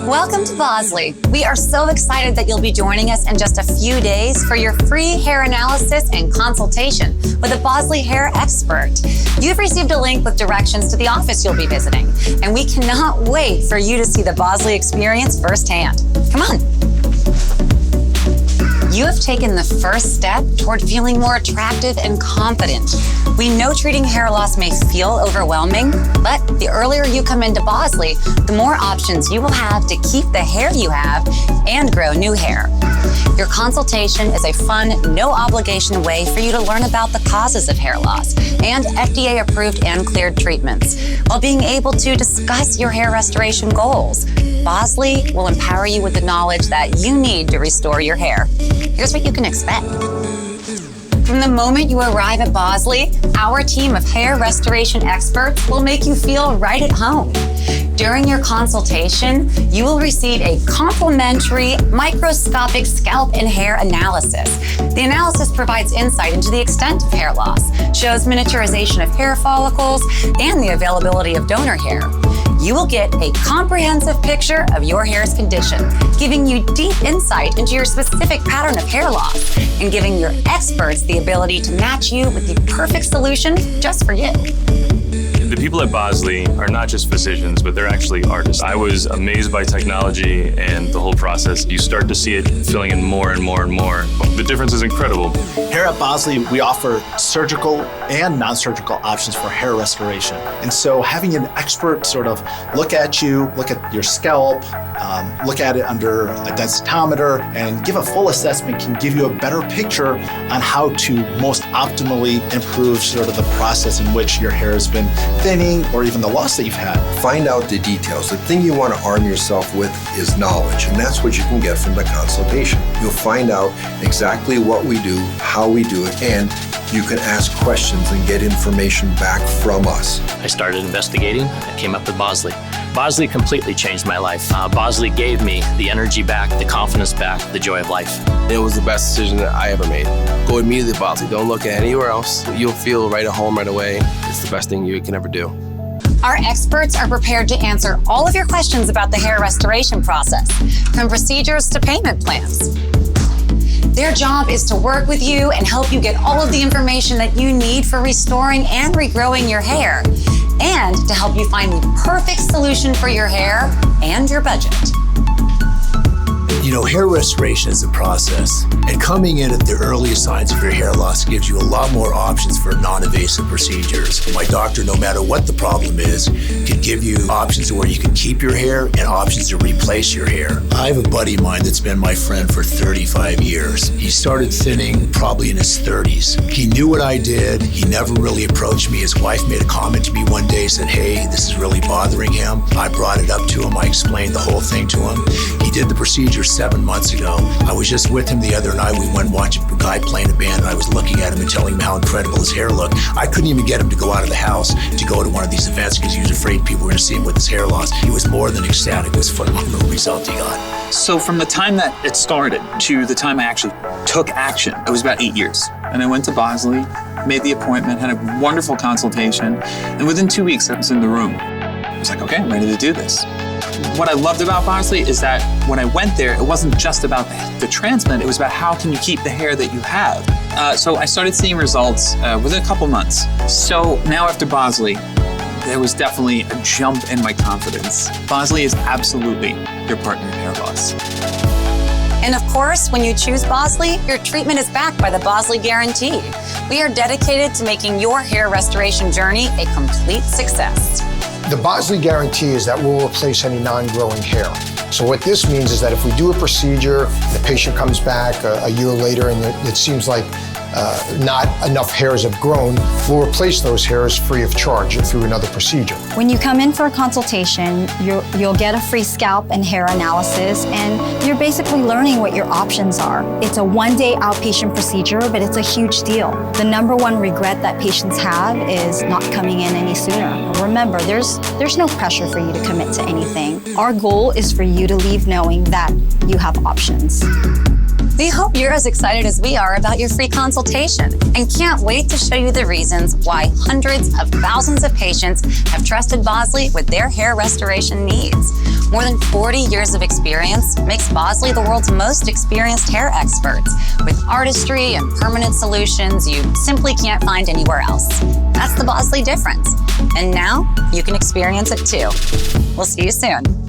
Welcome to Bosley. We are so excited that you'll be joining us in just a few days for your free hair analysis and consultation with a Bosley hair expert. You've received a link with directions to the office you'll be visiting, and we cannot wait for you to see the Bosley experience firsthand. Come on. You have taken the first step toward feeling more attractive and confident. We know treating hair loss may feel overwhelming, but the earlier you come into Bosley, the more options you will have to keep the hair you have and grow new hair. Your consultation is a fun, no-obligation way for you to learn about the causes of hair loss and FDA-approved and cleared treatments, while being able to discuss your hair restoration goals. Bosley will empower you with the knowledge that you need to restore your hair. Here's what you can expect. From the moment you arrive at Bosley, our team of hair restoration experts will make you feel right at home. During your consultation, you will receive a complimentary microscopic scalp and hair analysis. The analysis provides insight into the extent of hair loss, shows miniaturization of hair follicles, and the availability of donor hair. You will get a comprehensive picture of your hair's condition, giving you deep insight into your specific pattern of hair loss and giving your experts the ability to match you with the perfect solution just for you. The people at Bosley are not just physicians, but they're actually artists. I was amazed by technology and the whole process. You start to see it filling in more and more and more. The difference is incredible. Here at Bosley, we offer surgical and non-surgical options for hair restoration. And so having an expert sort of look at you, look at your scalp, look at it under a densitometer, and give a full assessment can give you a better picture on how to most optimally improve sort of the process in which your hair has been thinning or even the loss that you've had. Find out the details. The thing you want to arm yourself with is knowledge, and that's what you can get from the consultation. You'll find out exactly what we do, how we do it, and you can ask questions and get information back from us. I started investigating. I came up with Bosley. Bosley completely changed my life. Bosley gave me the energy back, the confidence back, the joy of life. It was the best decision that I ever made. Go immediately to Bosley. Don't look at anywhere else. You'll feel right at home right away. It's the best thing you can ever do. Our experts are prepared to answer all of your questions about the hair restoration process, from procedures to payment plans. Their job is to work with you and help you get all of the information that you need for restoring and regrowing your hair, and to help you find the perfect solution for your hair and your budget. You know, hair restoration is a process, and coming in at the earliest signs of your hair loss gives you a lot more options for non-invasive procedures. My doctor, no matter what the problem is, can give you options where you can keep your hair and options to replace your hair. I have a buddy of mine that's been my friend for 35 years. He started thinning probably in his 30s. He knew what I did. He never really approached me. His wife made a comment to me one day, said, "Hey, this is really bothering him." I brought it up to him. I explained the whole thing to him. He did the procedure 7 months ago. I was just with him the other night. We went watching a guy playing a band, and I was looking at him and telling him how incredible his hair looked. I couldn't even get him to go out of the house to go to one of these events because he was afraid people were going to see him with his hair loss. He was more than ecstatic. It was a phenomenal result he got. So from the time that it started to the time I actually took action, it was about 8 years. And I went to Bosley, made the appointment, had a wonderful consultation, and within 2 weeks I was in the room. I was like, okay, I'm ready to do this. What I loved about Bosley is that when I went there, it wasn't just about the transplant, it was about how can you keep the hair that you have. So I started seeing results within a couple months. So now after Bosley, there was definitely a jump in my confidence. Bosley is absolutely your partner in hair loss. And of course, when you choose Bosley, your treatment is backed by the Bosley Guarantee. We are dedicated to making your hair restoration journey a complete success. The Bosley Guarantee is that we'll replace any non-growing hair. So what this means is that if we do a procedure, the patient comes back a year later and it seems like not enough hairs have grown, we'll replace those hairs free of charge through another procedure. When you come in for a consultation, you'll get a free scalp and hair analysis, and you're basically learning what your options are. It's a one-day outpatient procedure, but it's a huge deal. The number one regret that patients have is not coming in any sooner. Remember, there's no pressure for you to commit to anything. Our goal is for you to leave knowing that you have options. We hope you're as excited as we are about your free consultation and can't wait to show you the reasons why hundreds of thousands of patients have trusted Bosley with their hair restoration needs. More than 40 years of experience makes Bosley the world's most experienced hair experts, with artistry and permanent solutions you simply can't find anywhere else. That's the Bosley difference. And now you can experience it too. We'll see you soon.